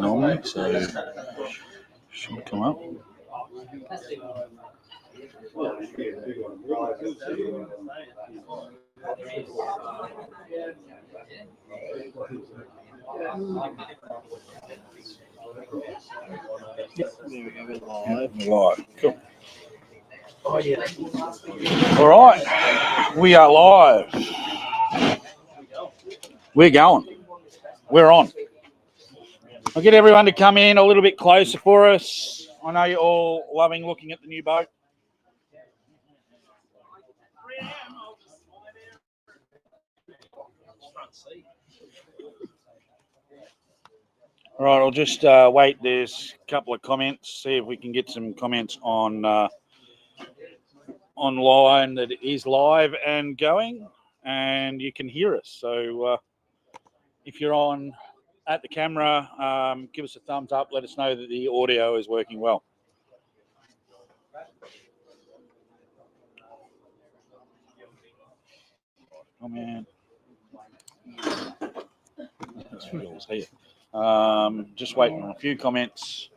normally, so should come up. Live. Cool. All right, we are live. We're going. We're on. I'll get everyone to come in a little bit closer for us. I know you're all loving looking at the new boat. All right, I'll just wait. There's a couple of comments. See if we can get some comments on online that it is live and going, and you can hear us. So if you're on at the camera, give us a thumbs up. Let us know that the audio is working well. Oh man, just waiting on a few comments.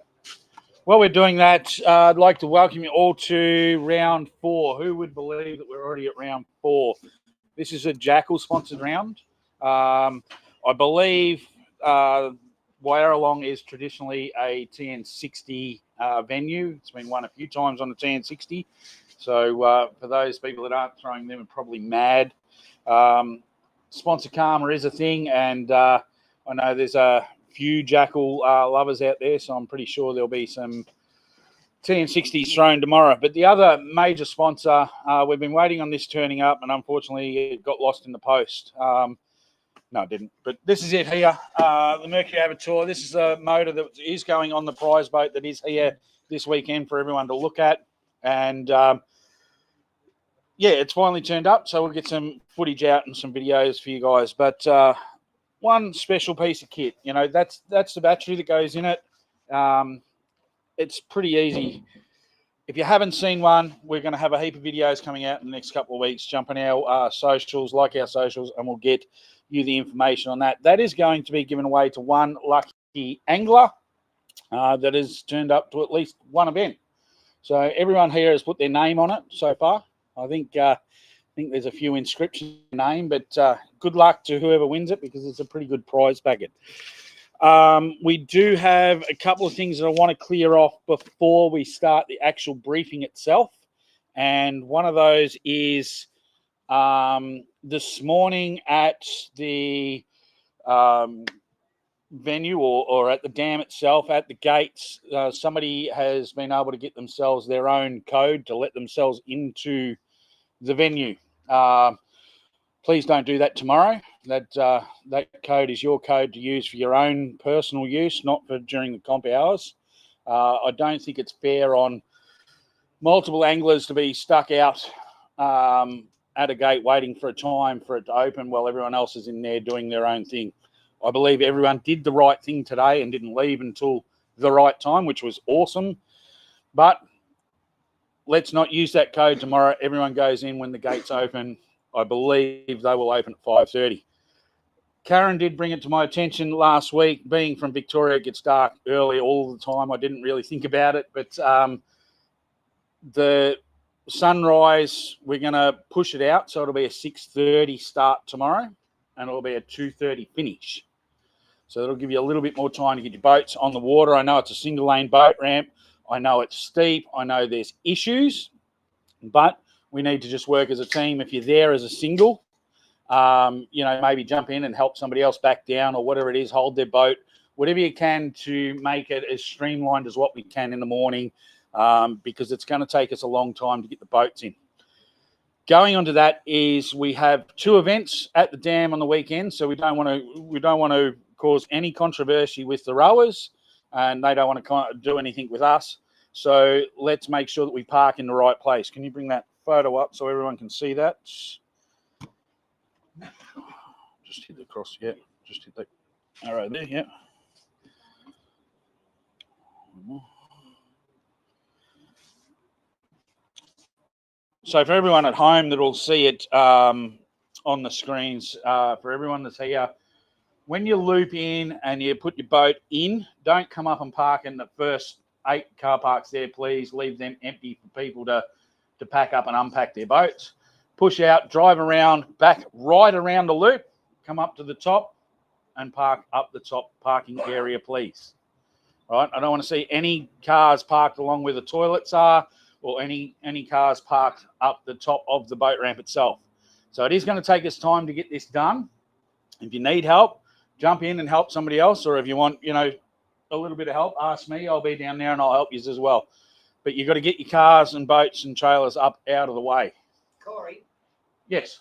While we're doing that, I'd like to welcome you all to round 4. Who would believe that we're already at round 4? This is a Jackall sponsored round. I believe Wyaralong is traditionally a TN60 venue. It's been won a few times on the TN60. So for those people that aren't throwing them, are probably mad. Sponsor karma is a thing, and I know there's a few Jackall lovers out there, so I'm pretty sure there'll be some TN60s thrown tomorrow. But the other major sponsor, we've been waiting on this turning up, and unfortunately it got lost in the post. No, it didn't. But this is it here, the Mercury Avatar. This is a motor that is going on the prize boat that is here this weekend for everyone to look at. And yeah, it's finally turned up, so we'll get some footage out and some videos for you guys. But one special piece of kit, you know, that's the battery that goes in it. It's pretty easy. If you haven't seen one, we're going to have a heap of videos coming out in the next couple of weeks. Jump on our socials, like our socials, and we'll get you the information on that. That is going to be given away to one lucky angler that has turned up to at least one event. So everyone here has put their name on it so far. I think there's a few inscriptions name, but good luck to whoever wins it, because it's a pretty good prize packet. We do have a couple of things that I want to clear off before we start the actual briefing itself. And one of those is this morning at the venue or at the dam itself, at the gates, somebody has been able to get themselves their own code to let themselves into the venue. Please don't do that tomorrow. That code is your code to use for your own personal use, not for during the comp hours. I don't think it's fair on multiple anglers to be stuck out at a gate waiting for a time for it to open while everyone else is in there doing their own thing. I believe everyone did the right thing today and didn't leave until the right time, which was awesome. But let's not use that code tomorrow. Everyone goes in when the gates open. I believe they will open at 5:30. Karen did bring it to my attention last week. Being from Victoria, it gets dark early all the time. I didn't really think about it, but the sunrise, we're going to push it out, so it'll be a 6:30 start tomorrow, and it'll be a 2:30 finish. So that'll give you a little bit more time to get your boats on the water. I know it's a single lane boat ramp. I know it's steep. I know there's issues, but we need to just work as a team. If you're there as a single, you know, maybe jump in and help somebody else back down or whatever it is, hold their boat, whatever you can to make it as streamlined as what we can in the morning, because it's going to take us a long time to get the boats in. Going on to that is we have 2 events at the dam on the weekend, so we don't want to cause any controversy with the rowers, and they don't want to do anything with us. So let's make sure that we park in the right place. Can you bring that photo up so everyone can see that? Just hit the cross, yeah. Just hit the arrow there, yeah. So for everyone at home that will see it on the screens, for everyone that's here, when you loop in and you put your boat in, don't come up and park in the first 8 car parks there, please. Leave them empty for people to pack up and unpack their boats. Push out, drive around, back right around the loop, come up to the top and park up the top parking area, please. All right, I don't want to see any cars parked along where the toilets are or any cars parked up the top of the boat ramp itself. So it is going to take us time to get this done. If you need help, jump in and help somebody else, or if you want, a little bit of help, ask me. I'll be down there and I'll help you as well. But you've got to get your cars and boats and trailers up out of the way. Corey? Yes?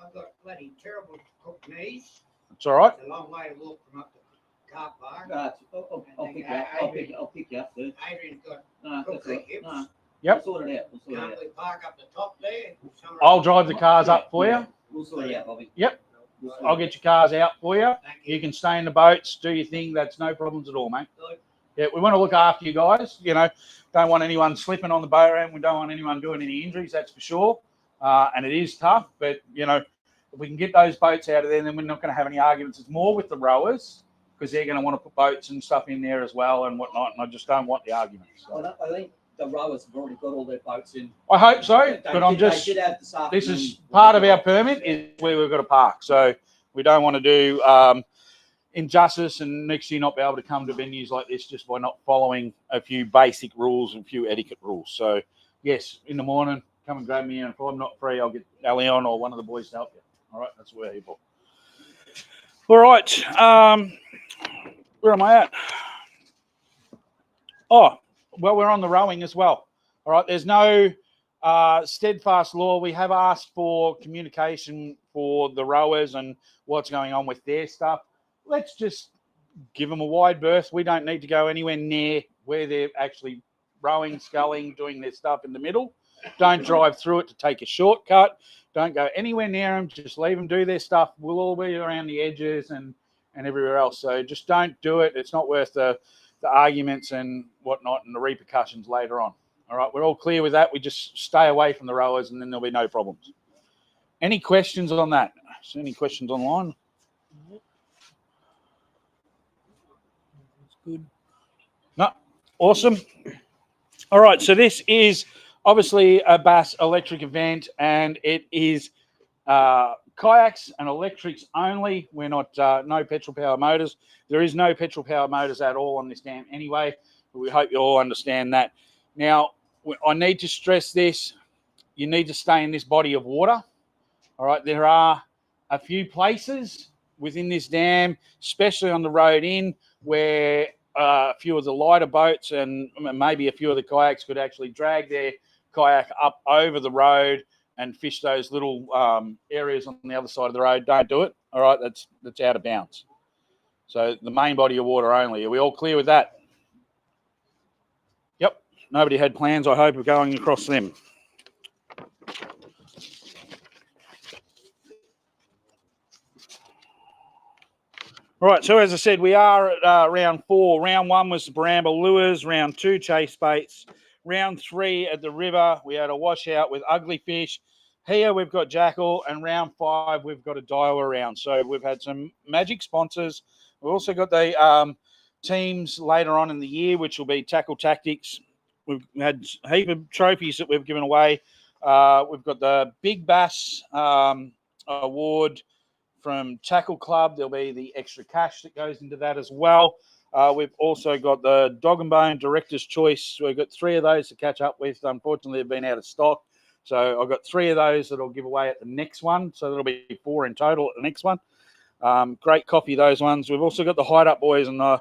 I've got bloody terrible cooked knees. It's all right. It's a long way to walk from up the car park. I'll pick you up, dude. Adrian's got cooked hips. No. Yep. We'll sort it out. Can't we park up the top there? I'll drive the cars up for you. We'll sort it out, Bobby. Yep. I'll get your cars out for you. Thank you. You can stay in the boats, do your thing. That's no problems at all, mate. Good. Yeah, we want to look after you guys. Don't want anyone slipping on the boat ramp. We don't want anyone doing any injuries, that's for sure. And it is tough, but, if we can get those boats out of there, then we're not going to have any arguments. It's more with the rowers because they're going to want to put boats and stuff in there as well and whatnot, and I just don't want the arguments. So. I think the rowers have already got all their boats in. I hope so, but this is part of our permit is where we've got to park. So we don't want to do injustice and next year not be able to come to venues like this just by not following a few basic rules and a few etiquette rules. So, yes, in the morning, come and grab me, and if I'm not free, I'll get Allion or one of the boys to help you. All right, that's where we're here for. All right, where am I at? Oh, well, we're on the rowing as well. All right, there's no steadfast law. We have asked for communication for the rowers and what's going on with their stuff. Let's just give them a wide berth. We don't need to go anywhere near where they're actually rowing, sculling, doing their stuff in the middle. Don't drive through it to take a shortcut. Don't go anywhere near them. Just leave them do their stuff. We'll all be around the edges and everywhere else. So just don't do it. It's not worth the arguments and whatnot and the repercussions later on. All right, we're all clear with that. We just stay away from the rowers and then there'll be no problems. Any questions on that? Any questions online? That's good. No, awesome. All right, so this is obviously a Bass electric event, and it is kayaks and electrics only. We're not no petrol power motors. There is no petrol power motors at all on this dam anyway. But we hope you all understand that. Now, I need to stress this. You need to stay in this body of water. All right, there are a few places within this dam, especially on the road in, where a few of the lighter boats and maybe a few of the kayaks could actually drag their kayak up over the road and fish those little areas on the other side of the road. Don't do it. All right, that's out of bounds. So the main body of water only. Are we all clear with that? Yep. Nobody had plans, I hope, of going across them. All right, so as I said, we are at round 4. Round 1 was the Baramba lures. Round 2, chase baits. Round 3 at the river, we had a washout with ugly fish. Here we've got Jackall, and round 5 we've got a Daiwa round. So we've had some magic sponsors. We've also got the teams later on in the year, which will be Tackle Tactics. We've had a heap of trophies that we've given away. We've got the Big Bass award from Tackle Club. There'll be the extra cash that goes into that as well. We've also got the Dog and Bone Director's Choice. We've got 3 of those to catch up with. Unfortunately, they've been out of stock. So I've got 3 of those that I'll give away at the next one. So there'll be 4 in total at the next one. Great copy, those ones. We've also got the Hide Up Boys and the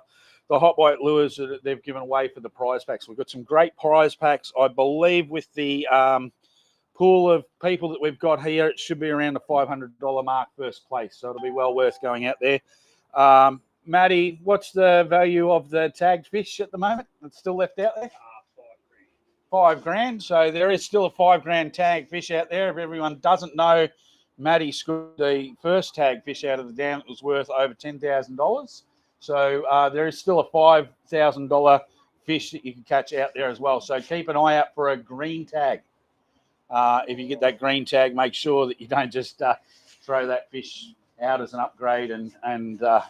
Hot Bite Lures that they've given away for the prize packs. We've got some great prize packs. I believe with the pool of people that we've got here, it should be around the $500 mark first place. So it'll be well worth going out there. Maddie, what's the value of the tagged fish at the moment that's still left out there? $5,000. So there is still a $5,000 tagged fish out there. If everyone doesn't know, Maddie scored the first tagged fish out of the dam that was worth over $10,000. So there is still a $5,000 fish that you can catch out there as well. So keep an eye out for a green tag. If you get that green tag, make sure that you don't just throw that fish out as an upgrade and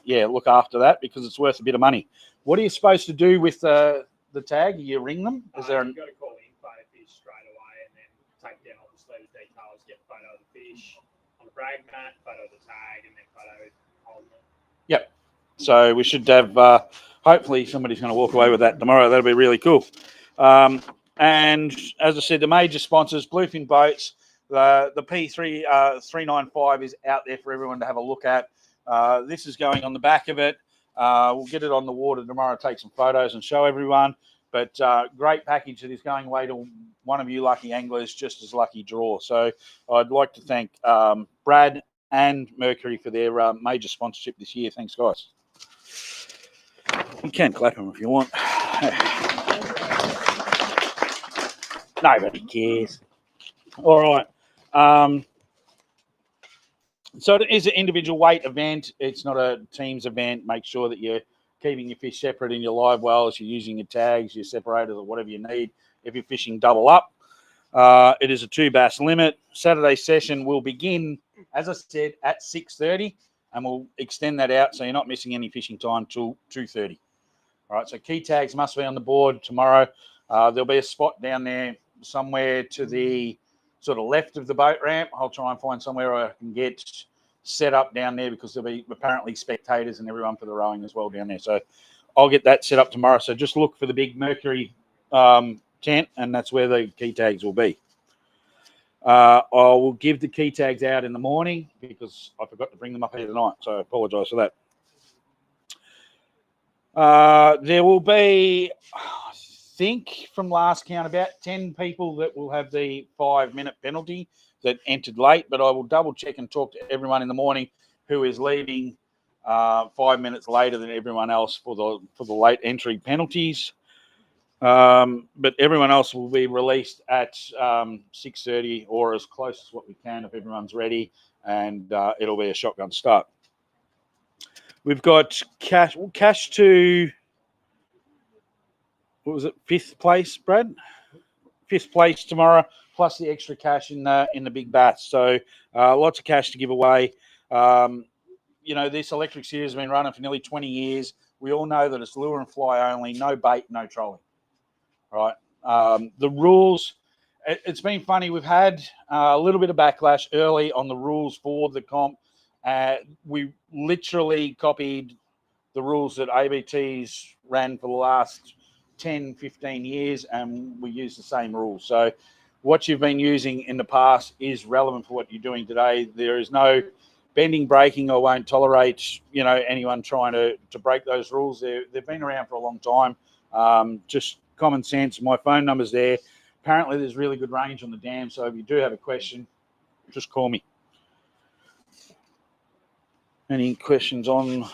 yeah, look after that because it's worth a bit of money. What are you supposed to do with the tag? You ring them? Is there? You've got to call in, photo fish straight away, and then take down obviously the details, get a photo of the fish on the brag mat, photo of the tag, and then photo holding it. Yep. So we should have. Hopefully, somebody's going to walk away with that tomorrow. That'll be really cool. And as I said, the major sponsors, Bluefin Boats, the P3 395 is out there for everyone to have a look at. This is going on the back of it. We'll get it on the water tomorrow, take some photos and show everyone. But great package that is going away to one of you lucky anglers, just as lucky draw. So I'd like to thank Brad and Mercury for their major sponsorship this year. Thanks, guys. You can clap them if you want. Nobody cares. All right. So it is an individual weight event. It's not a teams event. Make sure that you're keeping your fish separate in your live wells. You're using your tags, your separators, or whatever you need. If you're fishing double up, it is a 2 bass limit. Saturday session will begin, as I said, at 6:30, and we'll extend that out so you're not missing any fishing time till 2:30. All right. So key tags must be on the board tomorrow. There'll be a spot down there somewhere to the sort of left of the boat ramp. I'll try and find somewhere where I can get set up down there because there'll be apparently spectators and everyone for the rowing as well down there. So I'll get that set up tomorrow. So just look for the big Mercury tent, and that's where the key tags will be. I will give the key tags out in the morning because I forgot to bring them up here tonight. So I apologise for that. There will be, I think from last count, about 10 people that will have the 5-minute penalty that entered late, but I will double check and talk to everyone in the morning who is leaving 5 minutes later than everyone else for the late entry penalties. But everyone else will be released at 6:30 or as close as what we can if everyone's ready, and it'll be a shotgun start. We've got cash to, what was it, 5th place, Brad? 5th place tomorrow, plus the extra cash in the big bass. So lots of cash to give away. You know, this electric series has been running for nearly 20 years. We all know that it's lure and fly only, no bait, no trolling. Right. The rules, it's been funny. We've had a little bit of backlash early on the rules for the comp. We literally copied the rules that ABT's ran for the last 10, 15 years, and we use the same rules. So what you've been using in the past is relevant for what you're doing today. There is no bending, breaking, or won't tolerate, you know, anyone trying to break those rules. They've been around for a long time. Just common sense. My phone number's there. Apparently there's really good range on the dam, so if you do have a question, just call me. Any questions online?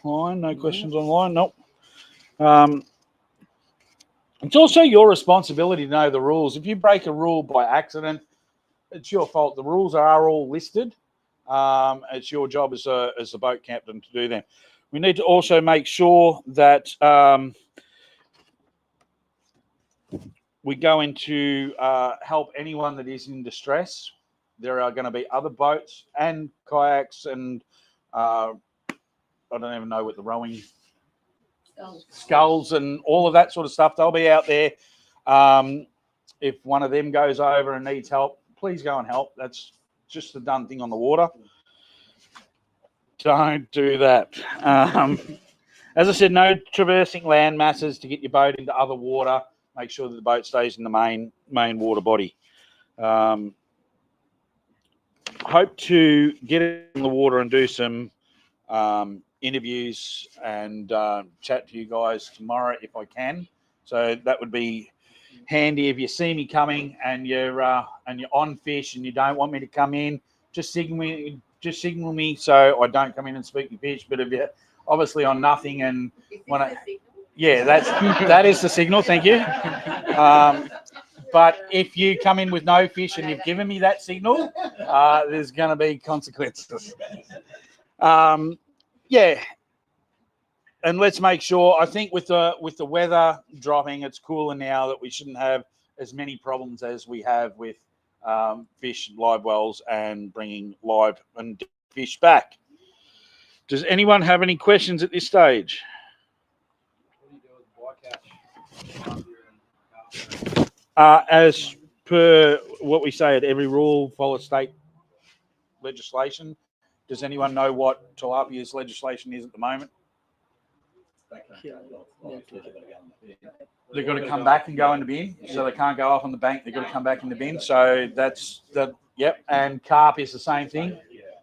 No questions online? Nope. It's also your responsibility to know the rules. If you break a rule by accident, it's your fault. The rules are all listed. It's your job as a boat captain to do them. We need to also make sure that we go into help anyone that is in distress. There are going to be other boats and kayaks and I don't even know what the rowing sculls and all of that sort of stuff. They'll be out there. If one of them goes over and needs help, please go and help. That's just the done thing on the water. Don't do that. As I said, no traversing land masses to get your boat into other water. Make sure that the boat stays in the main water body. Hope to get it in the water and do some interviews and chat to you guys tomorrow if I can. So that would be handy. If you see me coming and you're on fish and you don't want me to come in, just signal me so I don't come in and speak to fish. But if you're obviously on nothing and want to, yeah, that is the signal. Thank you. But if you come in with no fish and you've given me that signal, there's going to be consequences. Yeah, and let's make sure. I think with the weather dropping, it's cooler now that we shouldn't have as many problems as we have with fish, live wells, and bringing live and fish back. Does anyone have any questions at this stage? As per what we say at every rule, follow state legislation. Does anyone know what tilapia's legislation is at the moment? They've got to come back and go in the bin, so they can't go off on the bank. They've got to come back in the bin. So that's the yep. And carp is the same thing.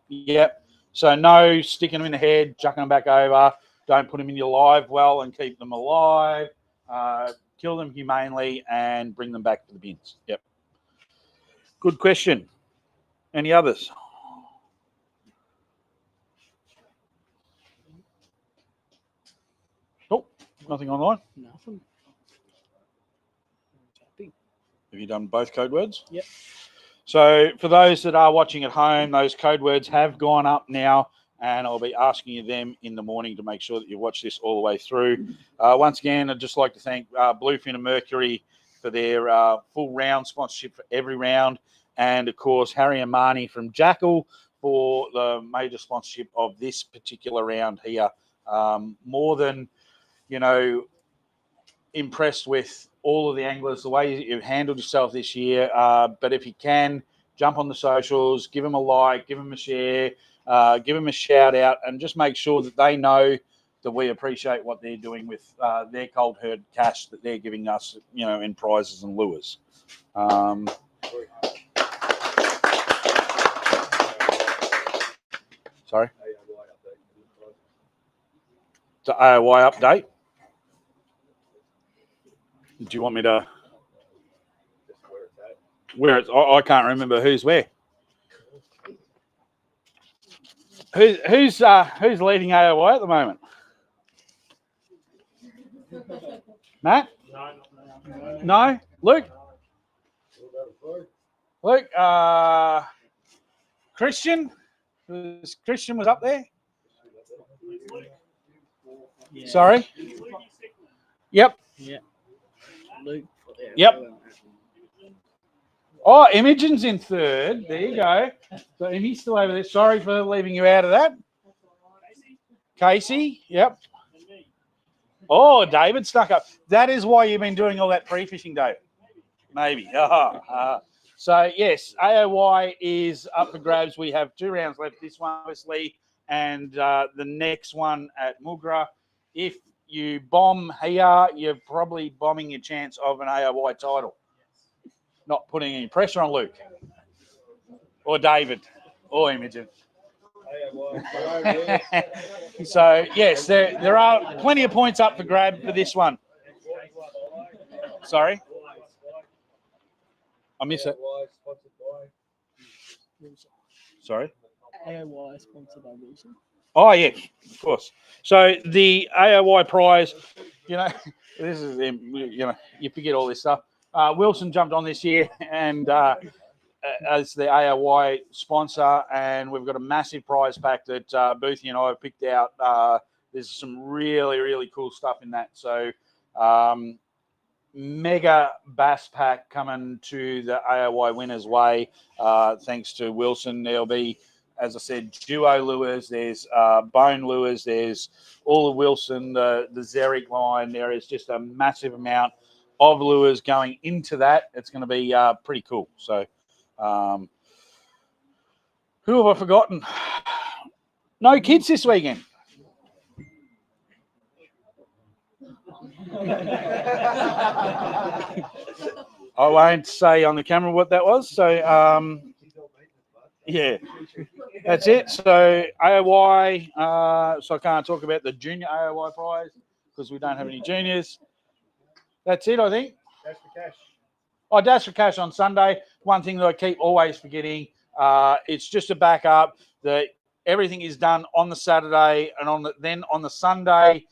Yep. So no sticking them in the head, chucking them back over. Don't put them in your live well and keep them alive. Kill them humanely and bring them back to the bins. Yep. Good question. Any others? Oh, nothing online. Nothing. Have you done both code words? Yep. So for those that are watching at home, those code words have gone up now, and I'll be asking you them in the morning to make sure that you watch this all the way through. Once again, I'd just like to thank Bluefin and Mercury for their full round sponsorship for every round, and of course Harry and Marnie from Jackall for the major sponsorship of this particular round here. More than, impressed with all of the anglers, the way you've handled yourself this year. But if you can, jump on the socials, give them a like, give them a share, give them a shout out, and just make sure that they know that we appreciate what they're doing with their cold herd cash that they're giving us, in prizes and lures. Sorry? The AOY update. Do you want me to? Where it's? I can't remember who's where. Who's leading AOY at the moment? Matt? No? Luke? Luke? Christian? Christian was up there? Yeah. Sorry? Yep. Yeah. Luke. Yep. Oh, Imogen's in third. There you go. So Emmy's still over there. Sorry for leaving you out of that. Casey, yep. Oh, David stuck up. That is why you've been doing all that pre-fishing, David. Maybe. So, yes, AOY is up for grabs. We have 2 rounds left. This one, obviously, and the next one at Mugra. If you bomb here, you're probably bombing your chance of an AOY title. Not putting any pressure on Luke or David or Imogen. So, yes, there are plenty of points up for grab for this one. Sorry? I miss it. Sorry? AOY sponsored by Wilson. Oh, yeah, of course. So the AOY prize, this is, you forget all this stuff. Wilson jumped on this year and as the AOY sponsor, and we've got a massive prize pack that Boothie and I have picked out. There's some really, really cool stuff in that. So mega bass pack coming to the AOY winners' way, thanks to Wilson. There'll be, as I said, duo lures, there's bone lures, there's all of Wilson, the Xeric line. There is just a massive amount of lures going into that. It's going to be pretty cool. So who have I forgotten? No kids this weekend. I won't say on the camera what that was. So, yeah, that's it. So, AOY, so I can't talk about the junior AOY prize because we don't have any juniors. That's it, I think. Dash for cash. Oh, Dash for Cash on Sunday. One thing that I keep always forgetting, it's just a backup that everything is done on the Saturday, and then on the Sunday,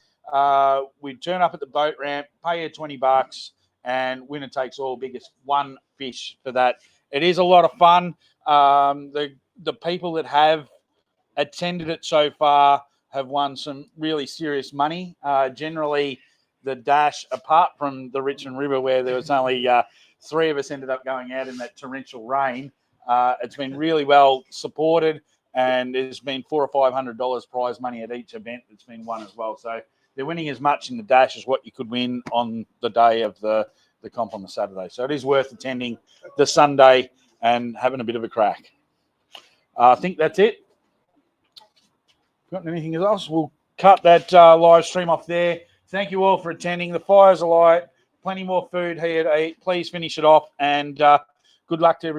we turn up at the boat ramp, pay you $20, and winner takes all. Biggest one fish for that. It is a lot of fun. The people that have attended it so far have won some really serious money. Generally, the dash, apart from the Richmond River, where there was only 3 of us ended up going out in that torrential rain, it's been really well supported. and there's been $400 or $500 prize money at each event that's been won as well. So they're winning as much in the dash as what you could win on the day of the comp on the Saturday. So it is worth attending the Sunday and having a bit of a crack. I think that's it. Got anything else? We'll cut that live stream off there. Thank you all for attending. The fires are light. Plenty more food here to eat. Please finish it off, and good luck to everyone.